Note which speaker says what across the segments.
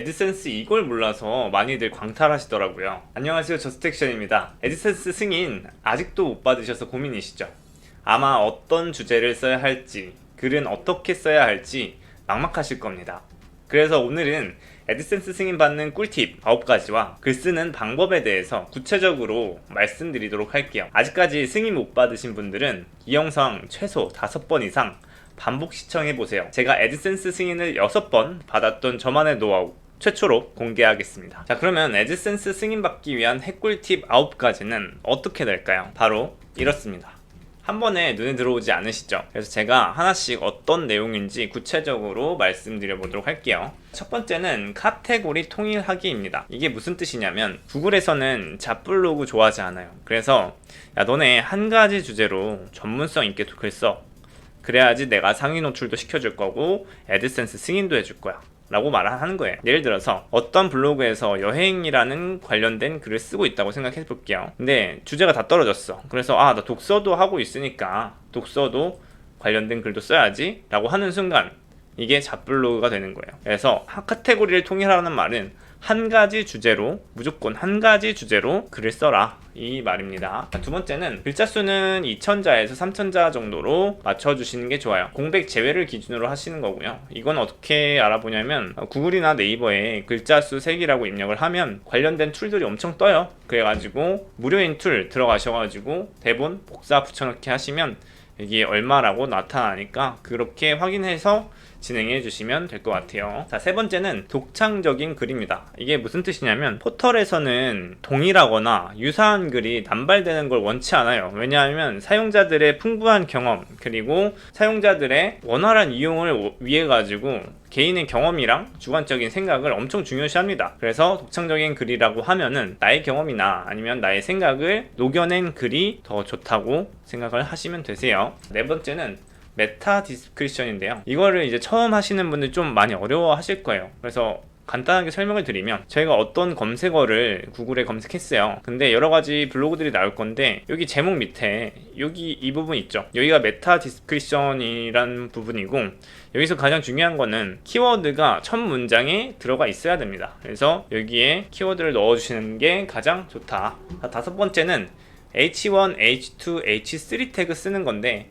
Speaker 1: 애드센스 이걸 몰라서 많이들 광탈하시더라고요. 안녕하세요, 저스트액션입니다. 애드센스 승인 아직도 못 받으셔서 고민이시죠? 아마 어떤 주제를 써야 할지, 글은 어떻게 써야 할지 막막하실 겁니다. 그래서 오늘은 애드센스 승인 받는 꿀팁 9가지와 글 쓰는 방법에 대해서 구체적으로 말씀드리도록 할게요. 아직까지 승인 못 받으신 분들은 이 영상 최소 5번 이상 반복 시청해보세요. 제가 애드센스 승인을 6번 받았던 저만의 노하우 최초로 공개하겠습니다. 자, 그러면 애드센스 승인 받기 위한 핵꿀팁 9가지는 어떻게 될까요? 바로 이렇습니다. 한 번에 눈에 들어오지 않으시죠? 그래서 제가 하나씩 어떤 내용인지 구체적으로 말씀드려 보도록 할게요. 첫 번째는 카테고리 통일하기입니다. 이게 무슨 뜻이냐면 구글에서는 잡블로그 좋아하지 않아요. 그래서 야, 너네 한 가지 주제로 전문성 있게 글 써. 그래야지 내가 상위 노출도 시켜줄 거고 애드센스 승인도 해줄 거야 라고 말하는 거예요. 예를 들어서 어떤 블로그에서 여행이라는 관련된 글을 쓰고 있다고 생각해 볼게요. 근데 주제가 다 떨어졌어. 그래서 나 독서도 하고 있으니까 독서도 관련된 글도 써야지 라고 하는 순간 이게 잡블로그가 되는 거예요. 그래서 카테고리를 통일하라는 말은 한 가지 주제로, 무조건 한 가지 주제로 글을 써라 이 말입니다. 두 번째는 글자 수는 2000자에서 3000자 정도로 맞춰주시는 게 좋아요. 공백 제외를 기준으로 하시는 거고요. 이건 어떻게 알아보냐면 구글이나 네이버에 글자 수 3개라고 입력을 하면 관련된 툴들이 엄청 떠요. 그래가지고 무료인 툴 들어가셔가지고 대본 복사 붙여넣기 하시면 여기에 얼마라고 나타나니까 그렇게 확인해서 진행해 주시면 될 것 같아요. 자, 세 번째는 독창적인 글입니다. 이게 무슨 뜻이냐면 포털에서는 동일하거나 유사한 글이 남발되는 걸 원치 않아요. 왜냐하면 사용자들의 풍부한 경험 그리고 사용자들의 원활한 이용을 위해 가지고 개인의 경험이랑 주관적인 생각을 엄청 중요시합니다. 그래서 독창적인 글이라고 하면은 나의 경험이나 아니면 나의 생각을 녹여낸 글이 더 좋다고 생각을 하시면 되세요. 네 번째는 메타 디스크리션인데요. 이거를 이제 처음 하시는 분들 좀 많이 어려워 하실 거예요. 그래서 간단하게 설명을 드리면 저희가 어떤 검색어를 구글에 검색했어요. 근데 여러 가지 블로그들이 나올 건데 여기 제목 밑에 여기 이 부분 있죠. 여기가 메타 디스크리션이란 부분이고 여기서 가장 중요한 거는 키워드가 첫 문장에 들어가 있어야 됩니다. 그래서 여기에 키워드를 넣어주시는 게 가장 좋다. 다섯 번째는 H1, H2, H3 태그 쓰는 건데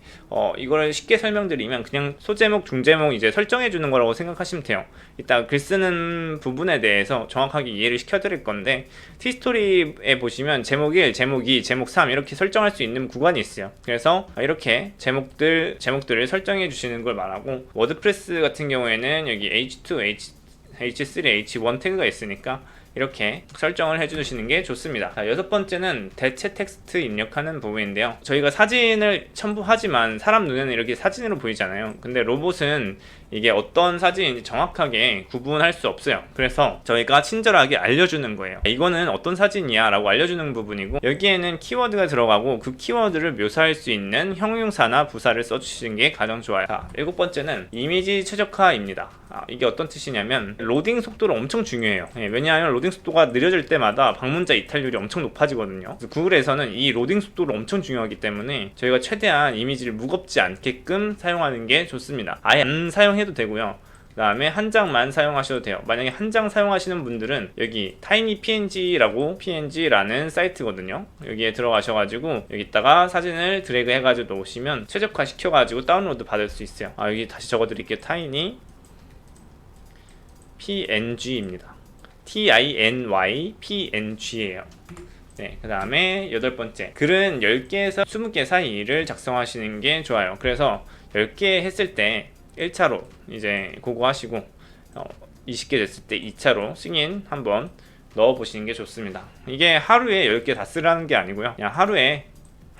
Speaker 1: 이걸 쉽게 설명드리면 그냥 소제목, 중제목 이제 설정해 주는 거라고 생각하시면 돼요. 이따 글 쓰는 부분에 대해서 정확하게 이해를 시켜드릴 건데 티스토리에 보시면 제목 1, 제목 2, 제목 3 이렇게 설정할 수 있는 구간이 있어요. 그래서 이렇게 제목들을 설정해 주시는 걸 말하고 워드프레스 같은 경우에는 여기 H2, H3, H1 태그가 있으니까 이렇게 설정을 해주시는 게 좋습니다. 자, 여섯 번째는 대체 텍스트 입력하는 부분인데요. 저희가 사진을 첨부하지만 사람 눈에는 이렇게 사진으로 보이잖아요. 근데 로봇은 이게 어떤 사진인지 정확하게 구분할 수 없어요. 그래서 저희가 친절하게 알려주는 거예요. 이거는 어떤 사진이야 라고 알려주는 부분이고 여기에는 키워드가 들어가고 그 키워드를 묘사할 수 있는 형용사나 부사를 써주시는 게 가장 좋아요. 자, 일곱 번째는 이미지 최적화입니다. 이게 어떤 뜻이냐면 로딩 속도를 엄청 중요해요. 왜냐하면 로딩 속도가 느려질 때마다 방문자 이탈률이 엄청 높아지거든요. 그래서 구글에서는 이 로딩 속도를 엄청 중요하기 때문에 저희가 최대한 이미지를 무겁지 않게끔 사용하는 게 좋습니다. 아예 안 사용해도 되고요. 그 다음에 한 장만 사용하셔도 돼요. 만약에 한 장 사용하시는 분들은 여기 TinyPNG라는 사이트거든요. 여기에 들어가셔가지고 여기다가 사진을 드래그 해가지고 놓으시면 최적화 시켜가지고 다운로드 받을 수 있어요. 여기 다시 적어드릴게요. TinyPNG입니다. TinyPNG예요. 네, 그 다음에 여덟 번째 글은 10개에서 20개 사이를 작성하시는 게 좋아요. 그래서 10개 했을 때 1차로 이제 그거 하시고 20개 됐을 때 2차로 승인 한번 넣어보시는 게 좋습니다. 이게 하루에 10개 다 쓰라는 게 아니고요. 그냥 하루에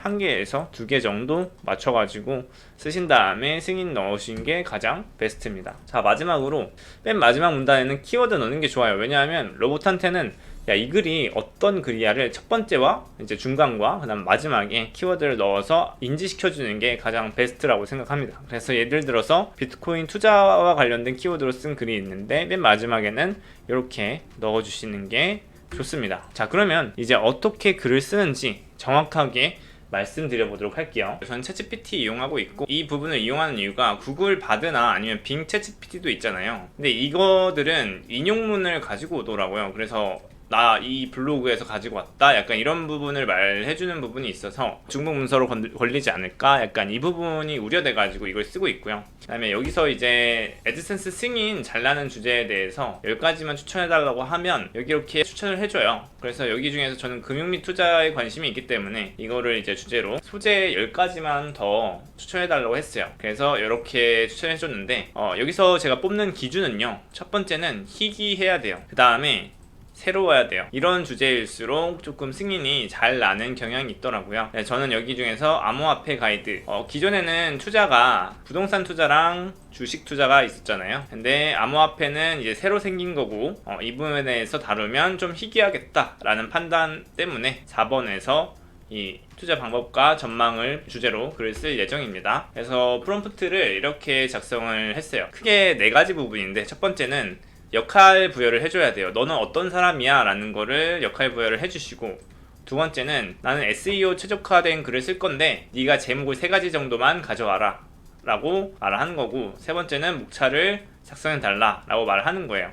Speaker 1: 1개에서 2개 정도 맞춰가지고 쓰신 다음에 승인 넣으신 게 가장 베스트입니다. 자, 마지막으로 맨 마지막 문단에는 키워드 넣는 게 좋아요. 왜냐하면 로봇한테는 이 글이 어떤 글이야를 첫 번째와 이제 중간과 그 다음 마지막에 키워드를 넣어서 인지시켜주는 게 가장 베스트라고 생각합니다. 그래서 예를 들어서 비트코인 투자와 관련된 키워드로 쓴 글이 있는데 맨 마지막에는 이렇게 넣어주시는 게 좋습니다. 자, 그러면 이제 어떻게 글을 쓰는지 정확하게 말씀드려보도록 할게요. 저는 챗GPT 이용하고 있고, 이 부분을 이용하는 이유가 구글 바드나 아니면 빙 챗GPT도 있잖아요. 근데 이거들은 인용문을 가지고 오더라고요. 그래서 나 이 블로그에서 가지고 왔다, 약간 이런 부분을 말해주는 부분이 있어서 중복 문서로 걸리지 않을까, 약간 이 부분이 우려돼가지고 이걸 쓰고 있고요. 그 다음에 여기서 이제 애드센스 승인 잘 나는 주제에 대해서 10가지만 추천해달라고 하면 여기 이렇게 추천을 해줘요. 그래서 여기 중에서 저는 금융 및 투자에 관심이 있기 때문에 이거를 이제 주제로 소재 10가지만 더 추천해달라고 했어요. 그래서 이렇게 추천해줬는데, 여기서 제가 뽑는 기준은요, 첫 번째는 희귀해야 돼요. 그 다음에 새로워야 돼요. 이런 주제일수록 조금 승인이 잘 나는 경향이 있더라고요. 네, 저는 여기 중에서 암호화폐 가이드, 기존에는 투자가 부동산 투자랑 주식 투자가 있었잖아요. 근데 암호화폐는 이제 새로 생긴 거고, 이 부분에 대해서 다루면 좀 희귀하겠다라는 판단 때문에 4번에서 이 투자 방법과 전망을 주제로 글을 쓸 예정입니다. 그래서 프롬프트를 이렇게 작성을 했어요. 크게 4가지 부분인데, 첫 번째는 역할 부여를 해줘야 돼요. 너는 어떤 사람이야? 라는 거를 역할 부여를 해주시고, 두 번째는 나는 SEO 최적화된 글을 쓸 건데 네가 제목을 3가지 정도만 가져와라 라고 말을 하는 거고, 세 번째는 목차를 작성해 달라 라고 말을 하는 거예요.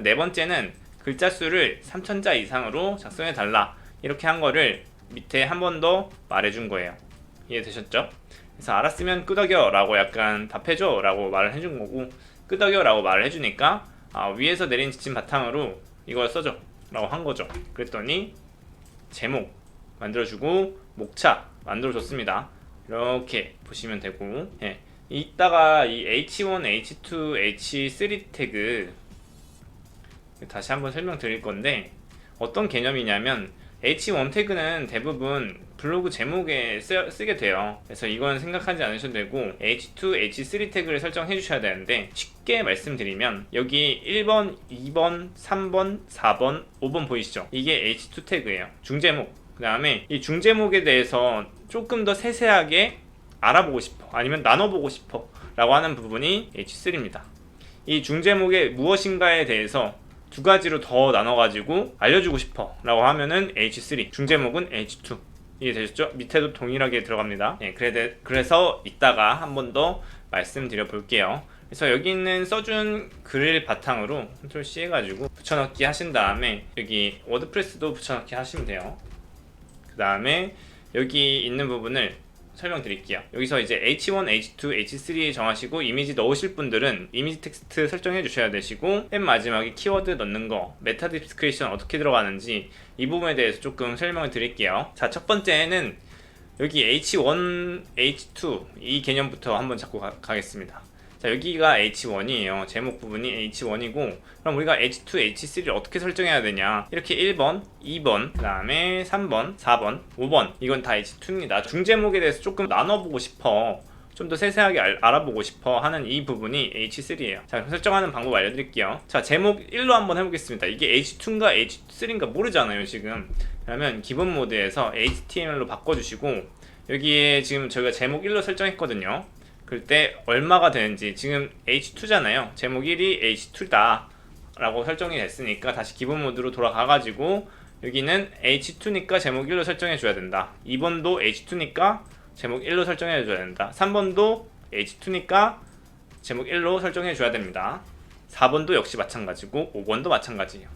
Speaker 1: 네 번째는 글자 수를 3000자 이상으로 작성해 달라, 이렇게 한 거를 밑에 한 번 더 말해준 거예요. 이해되셨죠? 그래서 알았으면 끄덕여 라고 약간 답해줘 라고 말을 해준 거고, 끄덕여 라고 말을 해주니까 위에서 내린 지침 바탕으로 이걸 써줘 라고 한 거죠. 그랬더니 제목 만들어주고 목차 만들어줬습니다. 이렇게 보시면 되고, 이따가 이 H1, H2, H3 태그 다시 한번 설명드릴 건데, 어떤 개념이냐면 H1 태그는 대부분 블로그 제목에 쓰게 돼요. 그래서 이건 생각하지 않으셔도 되고, H2, H3 태그를 설정해 주셔야 되는데, 쉽게 말씀드리면 여기 1번, 2번, 3번, 4번, 5번 보이시죠? 이게 H2 태그예요. 중제목. 그 다음에 이 중제목에 대해서 조금 더 세세하게 알아보고 싶어, 아니면 나눠보고 싶어 라고 하는 부분이 H3입니다. 이 중제목의 무엇인가에 대해서 2가지로 더 나눠가지고 알려주고 싶어 라고 하면은 H3, 중제목은 H2. 이해되셨죠? 밑에도 동일하게 들어갑니다. 그래서 이따가 한 번 더 말씀드려 볼게요. 그래서 여기 있는 써준 글을 바탕으로 컨트롤 C 해가지고 붙여넣기 하신 다음에 여기 워드프레스도 붙여넣기 하시면 돼요. 그 다음에 여기 있는 부분을 설명드릴게요. 여기서 이제 H1, H2, H3 정하시고, 이미지 넣으실 분들은 이미지 텍스트 설정해 주셔야 되시고, 맨 마지막에 키워드 넣는 거, 메타 디스크리션 어떻게 들어가는지 이 부분에 대해서 조금 설명을 드릴게요. 자, 첫 번째는 여기 H1, H2 이 개념부터 한번 잡고 가겠습니다. 자, 여기가 H1이에요. 제목 부분이 H1이고, 그럼 우리가 H2, H3를 어떻게 설정해야 되냐, 이렇게 1번, 2번, 그 다음에 3번, 4번, 5번, 이건 다 H2입니다. 중제목에 대해서 조금 나눠보고 싶어, 좀 더 세세하게 알아보고 싶어 하는 이 부분이 H3예요. 자, 그럼 설정하는 방법 알려드릴게요. 자, 제목 1로 한번 해보겠습니다. 이게 H2인가 H3인가 모르잖아요 지금. 그러면 기본 모드에서 HTML로 바꿔주시고, 여기에 지금 저희가 제목 1로 설정했거든요. 그럴 때 얼마가 되는지, 지금 H2잖아요. 제목 1이 H2다 라고 설정이 됐으니까 다시 기본 모드로 돌아가가지고, 여기는 H2니까 제목 1로 설정해 줘야 된다. 2번도 H2니까 제목 1로 설정해 줘야 된다. 3번도 H2니까 제목 1로 설정해 줘야 됩니다. 4번도 역시 마찬가지고 5번도 마찬가지예요.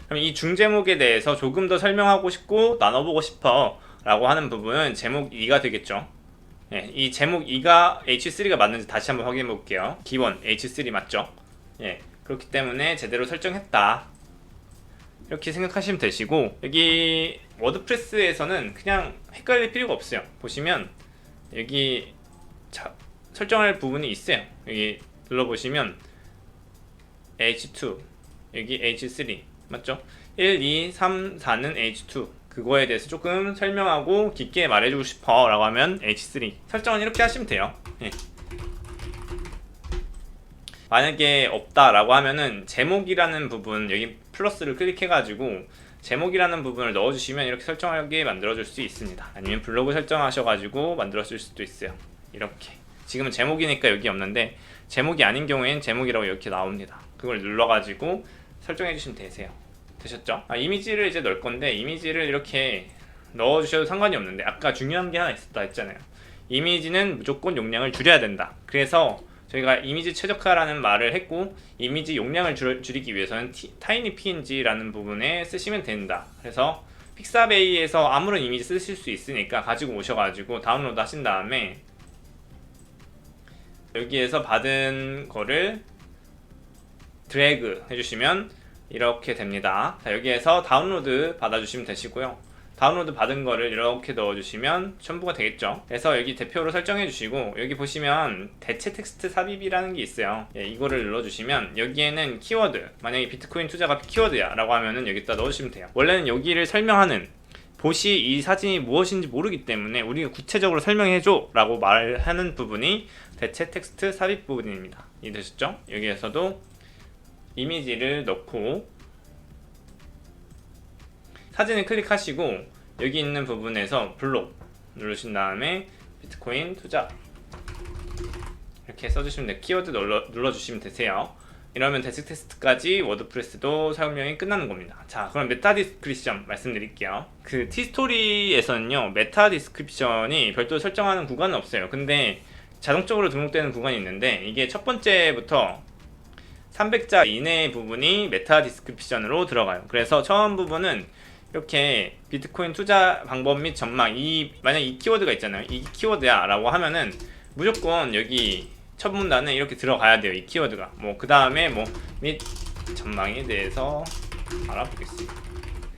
Speaker 1: 그럼 이 중제목에 대해서 조금 더 설명하고 싶고 나눠보고 싶어 라고 하는 부분은 제목 2가 되겠죠. 이 제목 2가 H3가 맞는지 다시 한번 확인해 볼게요. 기본 H3 맞죠? 그렇기 때문에 제대로 설정했다, 이렇게 생각하시면 되시고, 여기 워드프레스에서는 그냥 헷갈릴 필요가 없어요. 보시면 여기 설정할 부분이 있어요. 여기 눌러보시면 H2, 여기 H3 맞죠? 1, 2, 3, 4는 H2, 그거에 대해서 조금 설명하고 깊게 말해주고 싶어 라고 하면 H3. 설정은 이렇게 하시면 돼요. 만약에 없다 라고 하면은 제목이라는 부분, 여기 플러스를 클릭해가지고 제목이라는 부분을 넣어주시면 이렇게 설정하게 만들어줄 수 있습니다. 아니면 블로그 설정하셔가지고 만들어줄 수도 있어요. 이렇게 지금은 제목이니까 여기 없는데, 제목이 아닌 경우에는 제목이라고 이렇게 나옵니다. 그걸 눌러가지고 설정해주시면 되세요. 되셨죠? 이미지를 이제 넣을 건데, 이미지를 이렇게 넣어주셔도 상관이 없는데, 아까 중요한 게 하나 있었다 했잖아요. 이미지는 무조건 용량을 줄여야 된다. 그래서 저희가 이미지 최적화라는 말을 했고, 이미지 용량을 줄이기 위해서는 타이니 png라는 부분에 쓰시면 된다. 그래서 픽사베이에서 아무런 이미지 쓰실 수 있으니까 가지고 오셔가지고 다운로드 하신 다음에 여기에서 받은 거를 드래그 해주시면 이렇게 됩니다. 자, 여기에서 다운로드 받아주시면 되시고요. 다운로드 받은 거를 이렇게 넣어주시면 첨부가 되겠죠. 그래서 여기 대표로 설정해 주시고, 여기 보시면 대체 텍스트 삽입이라는 게 있어요. 예, 이거를 눌러주시면 여기에는 키워드, 만약에 비트코인 투자가 키워드야 라고 하면은 여기다 넣어주시면 돼요. 원래는 여기를 설명하는 보시 이 사진이 무엇인지 모르기 때문에 우리가 구체적으로 설명해줘 라고 말하는 부분이 대체 텍스트 삽입 부분입니다. 이해되셨죠? 여기에서도 이미지를 넣고 사진을 클릭하시고 여기 있는 부분에서 블록 누르신 다음에 비트코인 투자 이렇게 써주시면 돼요. 키워드 눌러주시면 되세요. 이러면 대체 텍스트까지 워드프레스도 사용량이 끝나는 겁니다. 자, 그럼 메타 디스크립션 말씀드릴게요. 그 티스토리에서는요, 메타 디스크립션이 별도로 설정하는 구간은 없어요. 근데 자동적으로 등록되는 구간이 있는데, 이게 첫 번째부터 300자 이내의 부분이 메타 디스크립션으로 들어가요. 그래서 처음 부분은 이렇게 비트코인 투자 방법 및 전망, 만약 이 키워드가 있잖아요. 이 키워드야 라고 하면은 무조건 여기 첫 문단에 이렇게 들어가야 돼요. 이 키워드가 그 다음에 및 전망에 대해서 알아보겠습니다.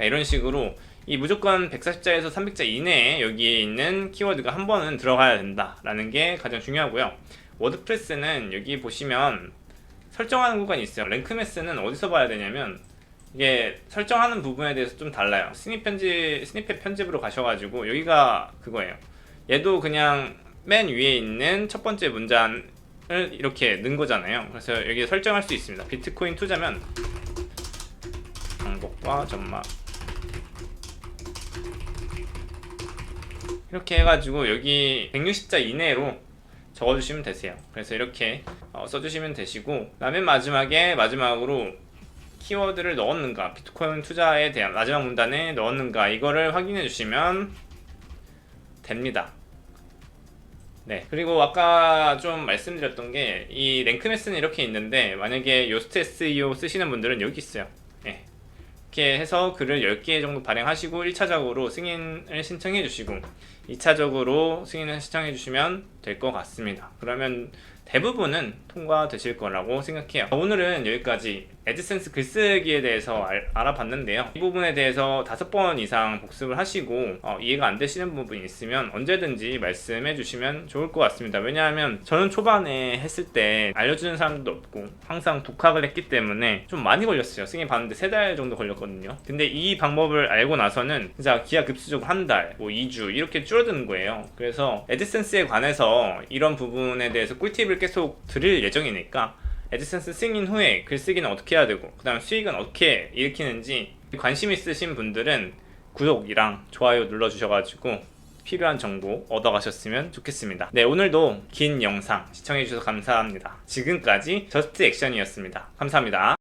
Speaker 1: 이런 식으로 이 무조건 140자에서 300자 이내에 여기에 있는 키워드가 한 번은 들어가야 된다라는 게 가장 중요하고요. 워드프레스는 여기 보시면 설정하는 구간이 있어요. 랭크매스는 어디서 봐야 되냐면, 이게 설정하는 부분에 대해서 좀 달라요. 스니펫 편집으로 가셔가지고 여기가 그거예요. 얘도 그냥 맨 위에 있는 첫 번째 문장을 이렇게 넣은 거잖아요. 그래서 여기 설정할 수 있습니다. 비트코인 투자면 방법과 전망 이렇게 해가지고 여기 160자 이내로 적어주시면 되세요. 그래서 이렇게 써주시면 되시고, 맨 마지막으로 키워드를 넣었는가, 비트코인 투자에 대한 마지막 문단에 넣었는가, 이거를 확인해 주시면 됩니다. 네, 그리고 아까 좀 말씀드렸던 게, 이 랭크매스는 이렇게 있는데, 만약에 요스트 SEO 쓰시는 분들은 여기 있어요. 네, 이렇게 해서 글을 10개 정도 발행하시고 1차적으로 승인을 신청해 주시고 2차적으로 승인을 신청해 주시면 될 것 같습니다. 그러면 대부분은 통과되실 거라고 생각해요. 오늘은 여기까지 애드센스 글쓰기에 대해서 알아봤는데요. 이 부분에 대해서 5번 이상 복습을 하시고 이해가 안 되시는 부분이 있으면 언제든지 말씀해 주시면 좋을 것 같습니다. 왜냐하면 저는 초반에 했을 때 알려주는 사람들도 없고 항상 독학을 했기 때문에 좀 많이 걸렸어요. 승인 받는데 3달 정도 걸렸거든요. 근데 이 방법을 알고 나서는 진짜 기하급수적으로 한 달, 2주 이렇게 줄어드는 거예요. 그래서 애드센스에 관해서 이런 부분에 대해서 꿀팁을 계속 드릴 예정이니까 애드센스 승인 후에 글쓰기는 어떻게 해야 되고 그 다음 수익은 어떻게 일으키는지 관심 있으신 분들은 구독이랑 좋아요 눌러주셔가지고 필요한 정보 얻어가셨으면 좋겠습니다. 네, 오늘도 긴 영상 시청해주셔서 감사합니다. 지금까지 저스트 액션이었습니다. 감사합니다.